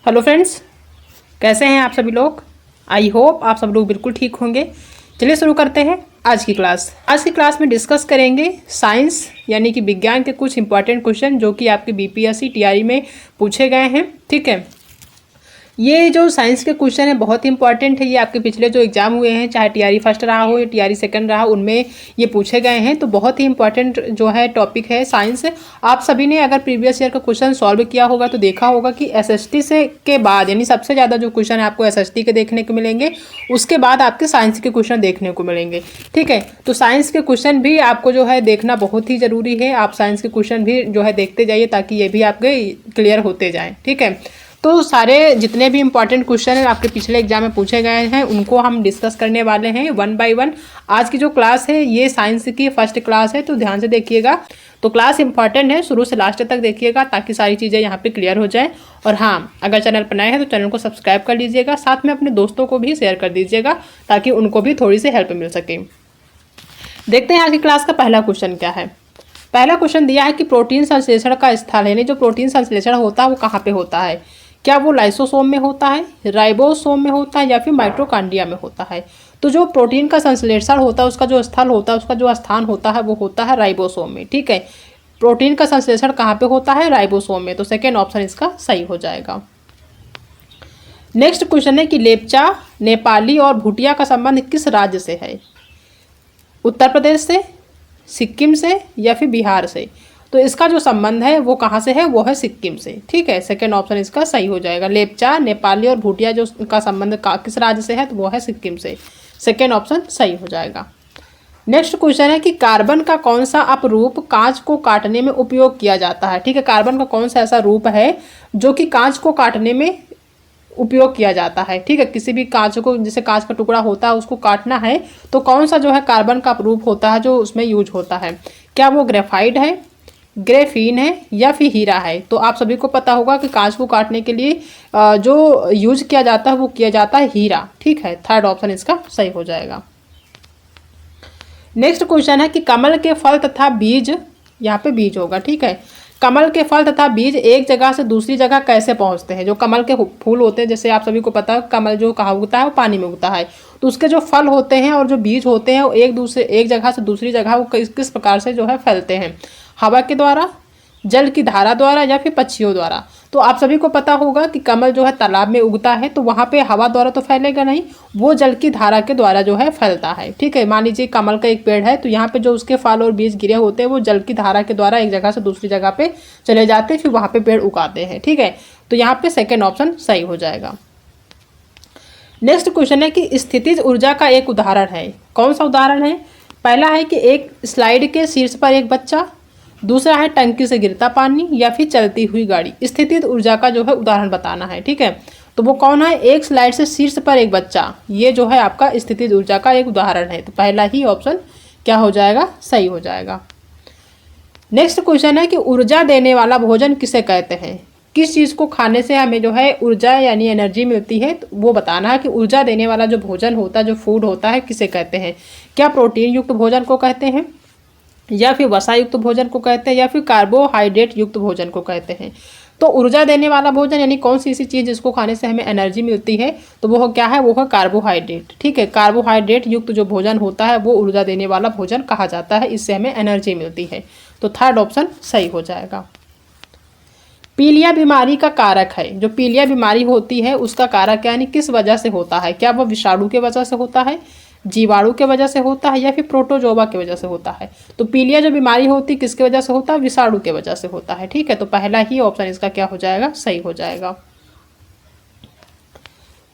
Hello friends, कैसे हैं आप सभी लोग। आई होप आप सब लोग बिल्कुल ठीक होंगे। चलिए शुरू करते हैं आज की क्लास। आज की क्लास में डिस्कस करेंगे साइंस यानी कि विज्ञान के कुछ इंपॉर्टेंट क्वेश्चन जो कि आपके बीपीएससी टीआरई में पूछे गए हैं। ठीक है, ये जो साइंस के क्वेश्चन है बहुत ही इंपॉर्टेंट है। ये आपके पिछले जो एग्जाम हुए हैं, चाहे टीआरई फर्स्ट रहा हो या टीआरई सेकंड रहा, उनमें ये पूछे गए हैं। तो बहुत ही इंपॉर्टेंट जो है टॉपिक है साइंस। आप सभी ने अगर प्रीवियस ईयर का क्वेश्चन सॉल्व किया होगा तो देखा होगा कि एसएसटी से के बाद यानी सबसे ज़्यादा जो क्वेश्चन आपको एसएसटी के देखने को मिलेंगे, उसके बाद आपके साइंस के क्वेश्चन देखने को मिलेंगे। ठीक है, तो साइंस के क्वेश्चन भी आपको जो है देखना बहुत ही ज़रूरी है। आप साइंस के क्वेश्चन भी जो है देखते जाइए ताकि ये भी आपके क्लियर होते जाएँ। ठीक है, तो सारे जितने भी इंपॉर्टेंट क्वेश्चन हैं आपके पिछले एग्जाम में पूछे गए हैं उनको हम डिस्कस करने वाले हैं वन बाय वन। आज की जो क्लास है ये साइंस की फर्स्ट क्लास है, तो ध्यान से देखिएगा। तो क्लास इंपॉर्टेंट है, शुरू से लास्ट तक देखिएगा ताकि सारी चीज़ें यहाँ पे क्लियर हो जाए। और हाँ, अगर चैनल पर नए हैं तो चैनल को सब्सक्राइब कर लीजिएगा, साथ में अपने दोस्तों को भी शेयर कर दीजिएगा ताकि उनको भी थोड़ी सी हेल्प मिल सके। देखते हैं आज की क्लास का पहला क्वेश्चन क्या है। पहला क्वेश्चन दिया है कि प्रोटीन संश्लेषण का स्थल यानी जो प्रोटीन संश्लेषण होता है वो कहाँ पे होता है। क्या वो लाइसोसोम में होता है, राइबोसोम में होता है या फिर माइटोकॉन्ड्रिया में होता है। तो जो प्रोटीन का संश्लेषण होता है उसका जो स्थल होता है, उसका जो स्थान होता है वो होता है राइबोसोम में। ठीक है, प्रोटीन का संश्लेषण कहाँ पे होता है, राइबोसोम में। तो सेकेंड ऑप्शन इसका सही हो जाएगा। नेक्स्ट क्वेश्चन है कि लेप्चा, नेपाली और भूटिया का संबंध किस राज्य से है। उत्तर प्रदेश से, सिक्किम से या फिर बिहार से। तो इसका जो संबंध है वो कहाँ से है, वो है सिक्किम से। ठीक है, सेकंड ऑप्शन इसका सही हो जाएगा। लेप्चा, नेपाली और भूटिया जो का संबंध किस राज्य से है तो वो है सिक्किम से। सेकंड ऑप्शन सही हो जाएगा। नेक्स्ट क्वेश्चन है कि कार्बन का कौन सा अपरूप कांच को काटने में उपयोग किया जाता है। ठीक है, कार्बन का कौन सा ऐसा रूप है जो कि कांच को काटने में उपयोग किया जाता है। ठीक है, किसी भी कांच को, जैसे कांच का टुकड़ा होता है उसको काटना है तो कौन सा जो है कार्बन का रूप होता है जो उसमें यूज होता है। क्या वो ग्रेफाइट है, ग्रेफीन है या फिर हीरा है। तो आप सभी को पता होगा कि कांच को काटने के लिए जो यूज किया जाता है वो किया जाता है हीरा। ठीक है, थर्ड ऑप्शन इसका सही हो जाएगा। नेक्स्ट क्वेश्चन है कि कमल के फल तथा बीज, यहाँ पे बीज होगा। ठीक है, कमल के फल तथा बीज एक जगह से दूसरी जगह कैसे पहुँचते हैं। जो कमल के फूल होते हैं, जैसे आप सभी को पता है कमल जो कहाँ उगता है वो पानी में उगता है, तो उसके जो फल होते हैं और जो बीज होते हैं वो एक जगह से दूसरी जगह वो किस प्रकार से जो है फैलते हैं। हवा के द्वारा, जल की धारा द्वारा या फिर पक्षियों द्वारा। तो आप सभी को पता होगा कि कमल जो है तालाब में उगता है तो वहाँ पे हवा द्वारा तो फैलेगा नहीं, वो जल की धारा के द्वारा जो है फैलता है। ठीक है, मान लीजिए कमल का एक पेड़ है तो यहाँ पे जो उसके फल और बीज गिरे होते हैं वो जल की धारा के द्वारा एक जगह से दूसरी जगह पे चले जाते हैं, फिर वहाँ पे पेड़ उगाते हैं। ठीक है, तो यहाँ पे सेकेंड ऑप्शन सही हो जाएगा। नेक्स्ट क्वेश्चन है कि स्थितिज ऊर्जा का एक उदाहरण है। कौन सा उदाहरण है। पहला है कि एक स्लाइड के शीर्ष पर एक बच्चा, दूसरा है टंकी से गिरता पानी या फिर चलती हुई गाड़ी। स्थितिज ऊर्जा का जो है उदाहरण बताना है। ठीक है, तो वो कौन है, एक स्लाइड से शीर्ष पर एक बच्चा, ये जो है आपका स्थितिज ऊर्जा का एक उदाहरण है। तो पहला ही ऑप्शन क्या हो जाएगा, सही हो जाएगा। नेक्स्ट क्वेश्चन है कि ऊर्जा देने वाला भोजन किसे कहते हैं। किस चीज़ को खाने से हमें जो है ऊर्जा यानी एनर्जी मिलती है, तो वो बताना है कि ऊर्जा देने वाला जो भोजन होता है, जो फूड होता है, किसे कहते हैं। क्या प्रोटीन युक्त भोजन को कहते हैं या फिर वसा युक्त भोजन को कहते हैं या फिर कार्बोहाइड्रेट युक्त भोजन को कहते हैं। तो ऊर्जा देने वाला भोजन यानी कौन सी ऐसी चीज़ जिसको खाने से हमें एनर्जी मिलती है, तो वो क्या है, वो है कार्बोहाइड्रेट। ठीक है, कार्बोहाइड्रेट युक्त जो भोजन होता है वो ऊर्जा देने वाला भोजन कहा जाता है, इससे हमें एनर्जी मिलती है। तो थर्ड ऑप्शन सही हो जाएगा। पीलिया बीमारी का कारक है। जो पीलिया बीमारी होती है उसका कारक यानी किस वजह से होता है। क्या वो विषाणु के वजह से होता है, जीवाणु के वजह से होता है या फिर प्रोटोजोआ की वजह से होता है। तो पीलिया जो बीमारी होती है किसके वजह से होता है, विषाणु के वजह से होता है। ठीक है, तो पहला ही ऑप्शन इसका क्या हो जाएगा, सही हो जाएगा।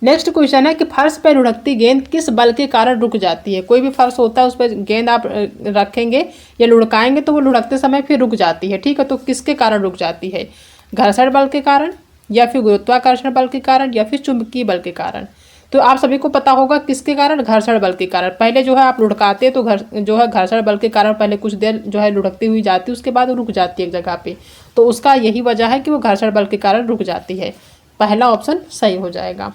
नेक्स्ट क्वेश्चन है कि फर्श पर लुढ़कती गेंद किस बल के कारण रुक जाती है। कोई भी फर्श होता है उस पर गेंद आप रखेंगे या लुढ़काएंगे तो वो लुढ़कते समय फिर रुक जाती है। ठीक है, तो किसके कारण रुक जाती है, घर्षण बल के कारण या फिर गुरुत्वाकर्षण बल के कारण या फिर चुंबकीय बल के कारण। तो आप सभी को पता होगा किसके कारण, घर्षण बल के कारण। पहले जो है आप लुढ़काते तो जो है घर्षण बल के कारण पहले कुछ देर जो है लुढ़कती हुई जाती है, उसके बाद रुक जाती है एक जगह पे। तो उसका यही वजह है कि वो घर्षण बल के कारण रुक जाती है। पहला ऑप्शन सही हो जाएगा।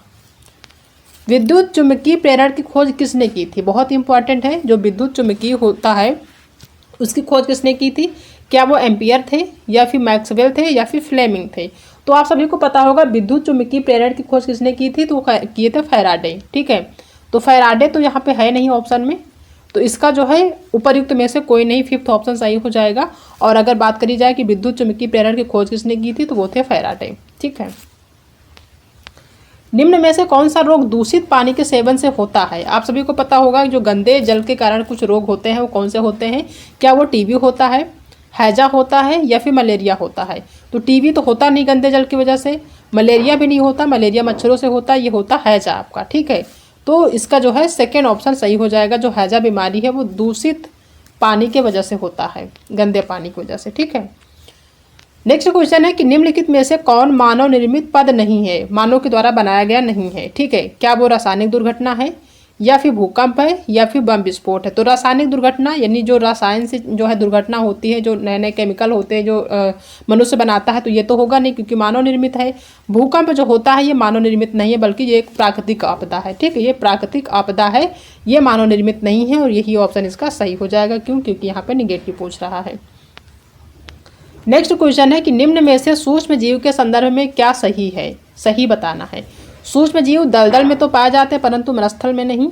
विद्युत चुम्बकीय प्रेरण की खोज किसने की थी। बहुत इंपॉर्टेंट है, जो विद्युत चुम्बकीय होता है उसकी खोज किसने की थी। क्या वो एम्पियर थे या फिर मैक्सवेल थे या फिर फ्लेमिंग थे। तो तो आप सभी को पता होगा विद्युत चुम्बकीय प्रेरण की खोज किसने की थी, तो किए थे फैराडे। ठीक है, तो फैराडे तो यहाँ पे है नहीं ऑप्शन में, तो इसका जो है उपर्युक्त में से कोई नहीं, फिफ्थ ऑप्शन सही हो जाएगा। और अगर बात करी जाए कि विद्युत चुम्बकीय प्रेरण की खोज किसने की थी, तो वो थे फैराडे। ठीक है, निम्न में से कौन सा रोग दूषित पानी के सेवन से होता है। आप सभी को पता होगा जो गंदे जल के कारण कुछ रोग होते हैं वो कौन से होते हैं। क्या वो टीबी होता है, हैजा होता है, या फिर मलेरिया होता है। तो टीबी तो होता नहीं गंदे जल की वजह से, मलेरिया भी नहीं होता, मलेरिया मच्छरों से होता है, ये होता हैजा आपका। ठीक है, तो इसका जो है सेकेंड ऑप्शन सही हो जाएगा। जो हैजा बीमारी है वो दूषित पानी के वजह से होता है, गंदे पानी की वजह से। ठीक है, नेक्स्ट क्वेश्चन है कि निम्नलिखित में से कौन मानव निर्मित पद नहीं है, मानव के द्वारा बनाया गया नहीं है। ठीक है, क्या वो रासायनिक दुर्घटना है, या फिर भूकंप है, या फिर बम विस्फोट है। तो रासायनिक दुर्घटना यानी जो रसायन से जो है दुर्घटना होती है, जो नए नए केमिकल होते हैं जो मनुष्य बनाता है, तो ये तो होगा नहीं क्योंकि मानव निर्मित है। भूकंप जो होता है ये मानव निर्मित नहीं है बल्कि ये एक प्राकृतिक आपदा है। ठीक है, ये प्राकृतिक आपदा है, ये मानव निर्मित नहीं है, और यही ऑप्शन इसका सही हो जाएगा। क्यों, क्योंकि यहाँ पे निगेटिव पूछ रहा है। नेक्स्ट क्वेश्चन है कि निम्न में से सूक्ष्म जीव के संदर्भ में क्या सही है, सही बताना है। सूक्ष्म जीव दलदल में तो पाए जाते हैं परंतु मरुस्थल में नहीं।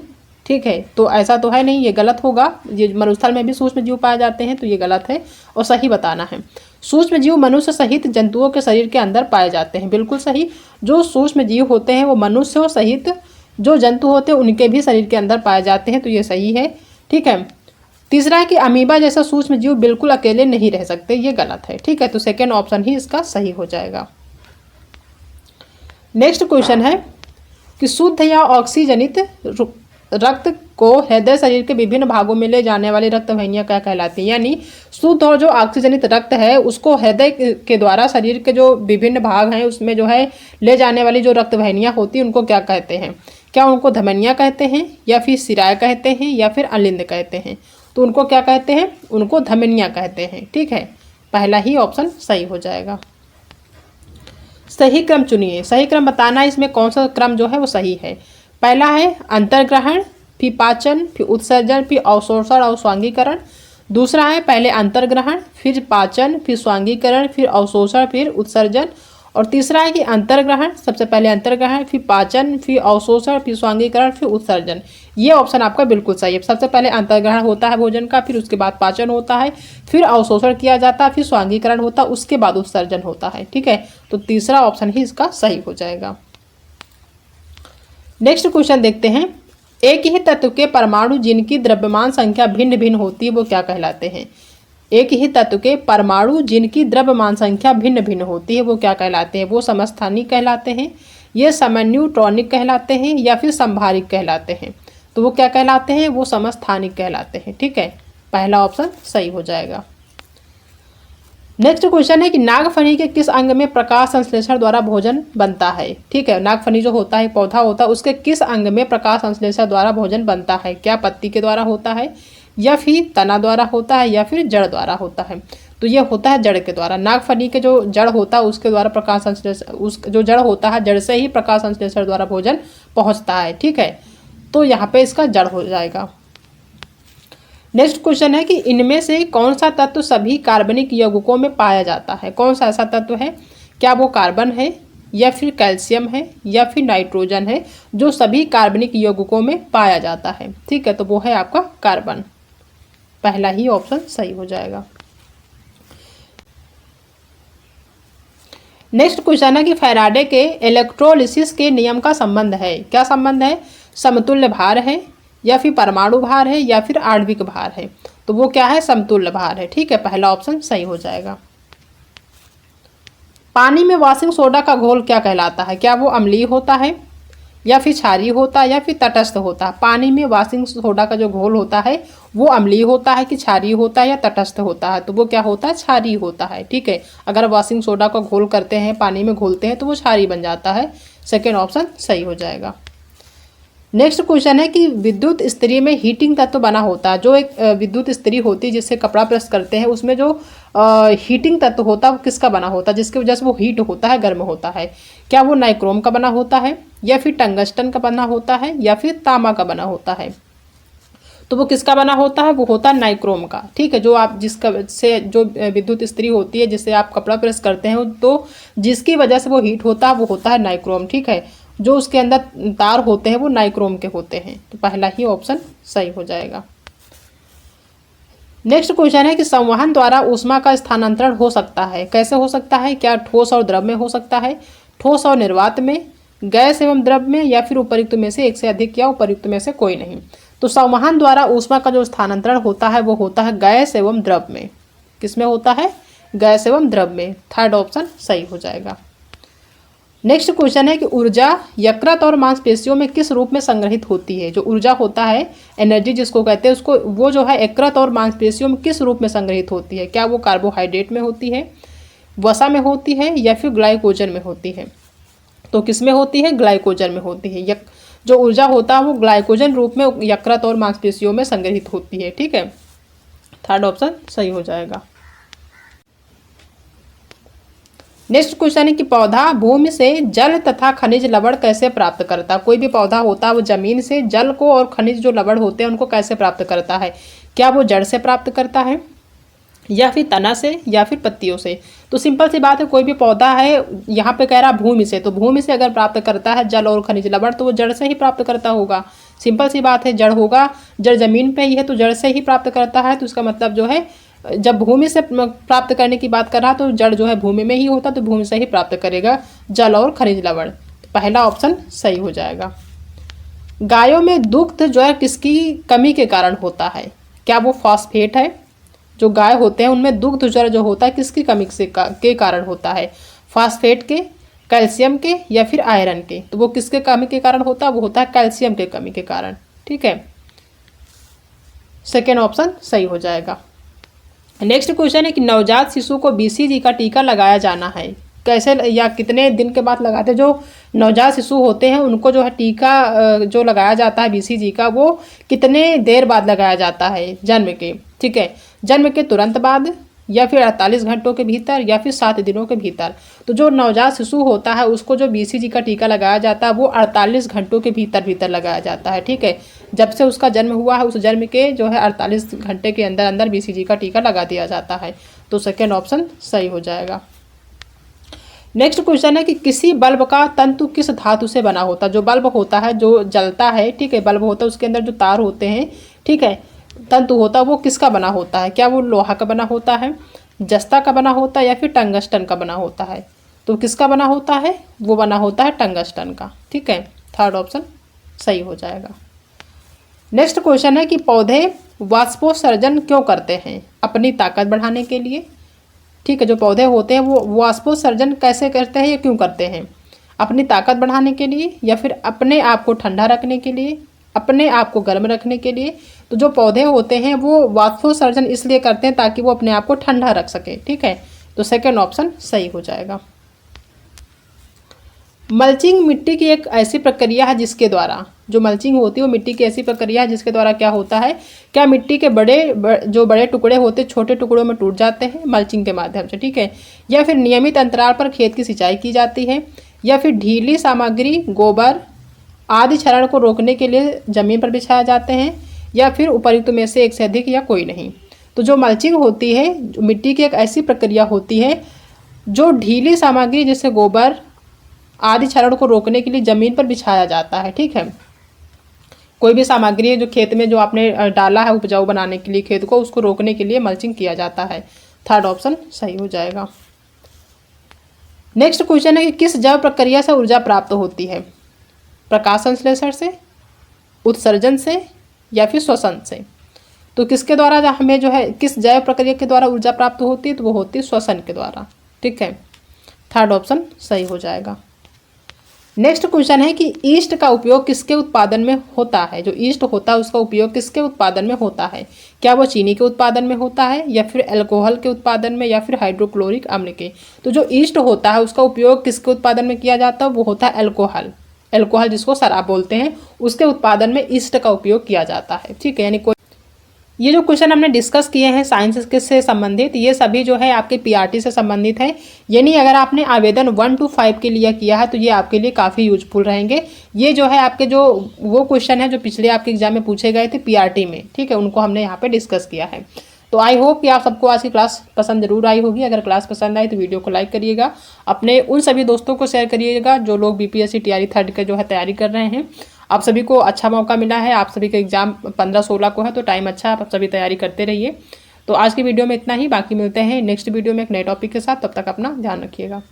ठीक है, तो ऐसा तो है नहीं, ये गलत होगा। ये मरुस्थल में भी सूक्ष्म जीव पाए जाते हैं, तो ये गलत है और सही बताना है। सूक्ष्म जीव मनुष्य सहित जंतुओं के शरीर के अंदर पाए जाते हैं, बिल्कुल सही। जो सूक्ष्म जीव होते हैं वो मनुष्य सहित जो जंतु होते हैं उनके भी शरीर के अंदर पाए जाते हैं, तो ये सही है। ठीक है, तीसरा है कि अमीबा जैसा सूक्ष्म जीव बिल्कुल अकेले नहीं रह सकते, ये गलत है। ठीक है, तो सेकेंड ऑप्शन ही इसका सही हो जाएगा। नेक्स्ट क्वेश्चन है कि शुद्ध या ऑक्सीजनित रक्त को हृदय शरीर के विभिन्न भागों में ले जाने वाली रक्त वाहिनियां क्या कहलाती हैं। यानी शुद्ध और जो ऑक्सीजनित रक्त है उसको हृदय के द्वारा शरीर के जो विभिन्न भाग हैं उसमें जो है ले जाने वाली जो रक्त वाहिनियां होती हैं उनको क्या कहते हैं। क्या उनको धमनियां कहते हैं, या फिर सिराय कहते हैं, या फिर अलिंद कहते हैं। तो उनको क्या कहते हैं, उनको धमनियां कहते हैं। ठीक है, पहला ही ऑप्शन सही हो जाएगा। सही क्रम चुनिए, सही क्रम बताना है इसमें कौन सा क्रम जो है वो सही है। पहला है अंतर्ग्रहण, फिर पाचन, फिर उत्सर्जन, फिर अवशोषण और स्वांगीकरण। दूसरा है पहले अंतर्ग्रहण, फिर पाचन, फिर स्वांगीकरण, फिर अवशोषण, फिर उत्सर्जन। और तीसरा है कि अंतर्ग्रहण, सबसे पहले अंतर्ग्रहण, फिर पाचन, फिर अवशोषण, फिर स्वांगीकरण, फिर उत्सर्जन। ये ऑप्शन आपका बिल्कुल सही है। सबसे पहले अंतर्ग्रहण होता है भोजन का, फिर उसके बाद पाचन होता है, फिर अवशोषण किया जाता है, फिर स्वांगीकरण होता है, उसके बाद उत्सर्जन होता है। ठीक है, तो तीसरा ऑप्शन ही इसका सही हो जाएगा। नेक्स्ट क्वेश्चन देखते हैं, एक ही तत्व के परमाणु जिनकी द्रव्यमान संख्या भिन्न भिन्न होती है वो क्या कहलाते हैं। एक ही तत्व के परमाणु जिनकी द्रव्यमान संख्या भिन्न भिन्न होती है वो क्या कहलाते हैं। वो समस्थानिक कहलाते हैं, ये समन्यूट्रॉनिक कहलाते हैं, या फिर संभारिक कहलाते हैं। तो वो क्या कहलाते हैं, वो समस्थानिक कहलाते हैं। ठीक है, पहला ऑप्शन सही हो जाएगा। नेक्स्ट क्वेश्चन है कि नागफनी के किस अंग में प्रकाश संश्लेषण द्वारा भोजन बनता है। ठीक है, नागफनी जो होता है पौधा होता है उसके किस अंग में प्रकाश संश्लेषण द्वारा भोजन बनता है। क्या पत्ती के द्वारा होता है, या फिर तना द्वारा होता है, या फिर जड़ द्वारा होता है। तो ये होता है जड़ के द्वारा। नागफनी के जो जड़ होता है उसके द्वारा प्रकाश संश्लेषण, उस जो जड़ होता है जड़ से ही प्रकाश संश्लेषण द्वारा भोजन पहुंचता है। ठीक है, तो यहाँ पे इसका जड़ हो जाएगा। नेक्स्ट क्वेश्चन है कि इनमें से कौन सा तत्व सभी कार्बनिक यौगिकों में पाया जाता है। कौन सा ऐसा तत्व है, क्या वो कार्बन है, या फिर कैल्शियम है, या फिर नाइट्रोजन है, जो सभी कार्बनिक यौगिकों में पाया जाता है। ठीक है, तो वो है आपका कार्बन। पहला ही ऑप्शन सही हो जाएगा। नेक्स्ट क्वेश्चन है कि फैराडे के इलेक्ट्रोलिसिस के नियम का संबंध है। क्या संबंध है, समतुल्य भार है, या फिर परमाणु भार है, या फिर आणविक भार है। तो वो क्या है, समतुल्य भार है। ठीक है, पहला ऑप्शन सही हो जाएगा। पानी में वॉशिंग सोडा का घोल क्या कहलाता है। क्या वो अम्लीय होता है, या फिर क्षारीय होता है, या फिर तटस्थ होता है। पानी में वॉशिंग सोडा का जो घोल होता है वो अम्लीय होता है कि क्षारीय होता है या तटस्थ होता है। तो वो क्या होता है, क्षारीय होता है। ठीक है, अगर वॉशिंग सोडा का घोल करते हैं, पानी में घोलते हैं तो वो क्षारीय बन जाता है। सेकेंड ऑप्शन सही हो जाएगा। नेक्स्ट क्वेश्चन है कि विद्युत इस्त्री में हीटिंग तत्व बना होता है। जो एक विद्युत इस्त्री होती है जिससे कपड़ा प्रेस करते हैं उसमें जो हीटिंग तत्व होता है वो किसका बना होता है, जिसकी वजह से वो हीट होता है, गर्म होता है। क्या वो नाइक्रोम का बना होता है, या फिर टंगस्टन का बना होता है, या फिर तांबा का बना होता है। तो वो किसका बना होता है, वो होता है नाइक्रोम का। ठीक है, जो आप जिसका से जो विद्युत इस्त्री होती है जिससे आप कपड़ा प्रेस करते हैं तो जिसकी वजह से वो हीट होता है वो होता है नाइक्रोम। ठीक है, जो उसके अंदर तार होते हैं वो नाइक्रोम के होते हैं। तो पहला ही ऑप्शन सही हो जाएगा। नेक्स्ट क्वेश्चन है कि संवहन द्वारा ऊष्मा का स्थानांतरण हो सकता है, कैसे हो सकता है? क्या ठोस और द्रव में हो सकता है, ठोस और निर्वात में, गैस एवं द्रव में, या फिर उपर्युक्त में से एक से अधिक या उपर्युक्त में से कोई नहीं। तो संवहन द्वारा ऊष्मा का जो स्थानांतरण होता है वो होता है गैस एवं द्रव में। किसमें होता है? गैस एवं द्रव में। थर्ड ऑप्शन सही हो जाएगा। नेक्स्ट क्वेश्चन है कि ऊर्जा यकृत और मांसपेशियों में किस रूप में संग्रहित होती है? जो ऊर्जा होता है, एनर्जी जिसको कहते हैं, उसको वो जो है यकृत और मांसपेशियों में किस रूप में संग्रहित होती है? क्या वो कार्बोहाइड्रेट में होती है, वसा में होती है, या फिर ग्लाइकोजन में होती है? तो किस में होती है? ग्लाइकोजन में होती है। जो ऊर्जा होता है वो ग्लाइकोजन रूप में यकृत और मांसपेशियों में संग्रहित होती है। ठीक है, थर्ड ऑप्शन सही हो जाएगा। नेक्स्ट क्वेश्चन है कि पौधा भूमि से जल तथा खनिज लवण कैसे प्राप्त करता है? कोई भी पौधा होता है वो जमीन से जल को और खनिज जो लवण होते हैं उनको कैसे प्राप्त करता है? क्या वो जड़ से प्राप्त करता है, या फिर तना से, या फिर पत्तियों से? तो सिंपल सी बात है, कोई भी पौधा है, यहाँ पे कह रहा भूमि से, तो भूमि से अगर प्राप्त करता है जल और खनिज लवण तो वो जड़ से ही प्राप्त करता होगा। सिंपल सी बात है, जड़ होगा, जड़ जमीन पे ही है तो जड़ से ही प्राप्त करता है। तो इसका मतलब जो है जब भूमि से प्राप्त करने की बात कर रहा तो जड़ जो है भूमि में ही होता, तो भूमि से ही प्राप्त करेगा जल और खनिज लवण। तो पहला ऑप्शन सही हो जाएगा। गायों में दुग्ध जो है किसकी कमी के कारण होता है? क्या वो फॉस्फेट है? जो गाय होते हैं उनमें दुग्ध जो होता है किसकी कमी के कारण होता है? फॉस्फेट के, कैल्शियम के, या फिर आयरन के? तो वो किसके कमी के कारण होता है? वो होता है कैल्शियम के कमी के कारण। ठीक है, सेकेंड ऑप्शन सही हो जाएगा। नेक्स्ट क्वेश्चन है कि नवजात शिशु को BCG का टीका लगाया जाना है, कैसे या कितने दिन के बाद लगाते हैं? जो नवजात शिशु होते हैं उनको जो है टीका जो लगाया जाता है BCG का, वो कितने देर बाद लगाया जाता है? जन्म के। ठीक है, जन्म के तुरंत बाद, या फिर 48 घंटों के भीतर, या फिर 7 दिनों के भीतर? तो जो नवजात शिशु होता है उसको जो BCG का टीका लगाया जाता है वो 48 घंटों के भीतर लगाया जाता है। ठीक है, जब से उसका जन्म हुआ है उस जन्म के जो है 48 घंटे के अंदर अंदर BCG का टीका लगा दिया जाता है। तो सेकेंड ऑप्शन सही हो जाएगा। नेक्स्ट क्वेश्चन है कि किसी बल्ब का तंतु किस धातु से बना होता है? जो बल्ब होता है जो जलता है, ठीक है, बल्ब होता है उसके अंदर जो तार होते हैं, ठीक है, तंतु होता है वो किसका बना होता है? क्या वो लोहा का बना होता है, जस्ता का बना होता है, या फिर टंगस्टन का बना होता है? तो किसका बना होता है? वो बना होता है टंगस्टन का। ठीक है, थर्ड ऑप्शन सही हो जाएगा। नेक्स्ट क्वेश्चन है कि पौधे वाष्पोत्सर्जन क्यों करते हैं? अपनी ताकत बढ़ाने के लिए। ठीक है, जो पौधे होते हैं वो वाष्पोत्सर्जन कैसे करते हैं या क्यों करते हैं? अपनी ताकत बढ़ाने के लिए, या फिर अपने आप को ठंडा रखने के लिए, अपने आप को गर्म रखने के लिए? तो जो पौधे होते हैं वो वाष्पोत्सर्जन इसलिए करते हैं ताकि वो अपने आप को ठंडा रख सके। ठीक है, तो सेकेंड ऑप्शन सही हो जाएगा। मल्चिंग मिट्टी की एक ऐसी प्रक्रिया है जिसके द्वारा, जो मल्चिंग होती है वो मिट्टी की ऐसी प्रक्रिया है जिसके द्वारा क्या होता है? क्या मिट्टी के जो बड़े टुकड़े होते हैं छोटे टुकड़ों में टूट जाते हैं मल्चिंग के माध्यम से? ठीक है, या फिर नियमित अंतराल पर खेत की सिंचाई की जाती है, या फिर ढीली सामग्री गोबर आदि क्षरण को रोकने के लिए जमीन पर बिछाए जाते हैं, या फिर उपर्युक्त में से एक से अधिक या कोई नहीं? तो जो मल्चिंग होती है जो मिट्टी की एक ऐसी प्रक्रिया होती है जो ढीली सामग्री जैसे गोबर आदि क्षरण को रोकने के लिए जमीन पर बिछाया जाता है। ठीक है, कोई भी सामग्री है जो खेत में जो आपने डाला है उपजाऊ बनाने के लिए खेत को, उसको रोकने के लिए मल्चिंग किया जाता है। थर्ड ऑप्शन सही हो जाएगा। नेक्स्ट क्वेश्चन है कि किस जैव प्रक्रिया से ऊर्जा प्राप्त होती है? प्रकाश संश्लेषण से, उत्सर्जन से, या फिर श्वसन से? तो किसके द्वारा हमें जो है किस जैव प्रक्रिया के द्वारा ऊर्जा प्राप्त होती है? तो वो होती है श्वसन के द्वारा। ठीक है, थर्ड ऑप्शन सही हो जाएगा। नेक्स्ट क्वेश्चन है कि ईस्ट का उपयोग किसके उत्पादन में होता है? जो ईस्ट होता है उसका उपयोग किसके उत्पादन में होता है? क्या वो चीनी के उत्पादन में होता है, या फिर अल्कोहल के उत्पादन में, या फिर हाइड्रोक्लोरिक अम्ल के? तो जो ईस्ट होता है उसका उपयोग किसके उत्पादन में किया जाता है? वो होता है अल्कोहल। अल्कोहल जिसको शराब बोलते हैं, उसके उत्पादन में ईस्ट का उपयोग किया जाता है। ठीक है, यानी कोई ये जो क्वेश्चन हमने डिस्कस किए हैं साइंस से संबंधित, ये सभी जो है आपके पीआरटी से संबंधित है। यानी अगर आपने आवेदन 1 to 5 के लिए किया है तो ये आपके लिए काफ़ी यूजफुल रहेंगे। ये जो है आपके जो वो क्वेश्चन है जो पिछले आपके एग्जाम में पूछे गए थे पीआरटी में, ठीक है, उनको हमने यहाँ पे डिस्कस किया है। तो आई होप कि आप सबको आज की क्लास पसंद जरूर आई होगी। अगर क्लास पसंद आई तो वीडियो को लाइक करिएगा, अपने उन सभी दोस्तों को शेयर करिएगा जो लोग बीपीएससी टीआरई 3rd का जो है तैयारी कर रहे हैं। आप सभी को अच्छा मौका मिला है, आप सभी का एग्जाम 15-16 को है, तो टाइम अच्छा है, आप सभी तैयारी करते रहिए। तो आज की वीडियो में इतना ही, बाकी मिलते हैं नेक्स्ट वीडियो में एक नए टॉपिक के साथ। तब तक अपना ध्यान रखिएगा।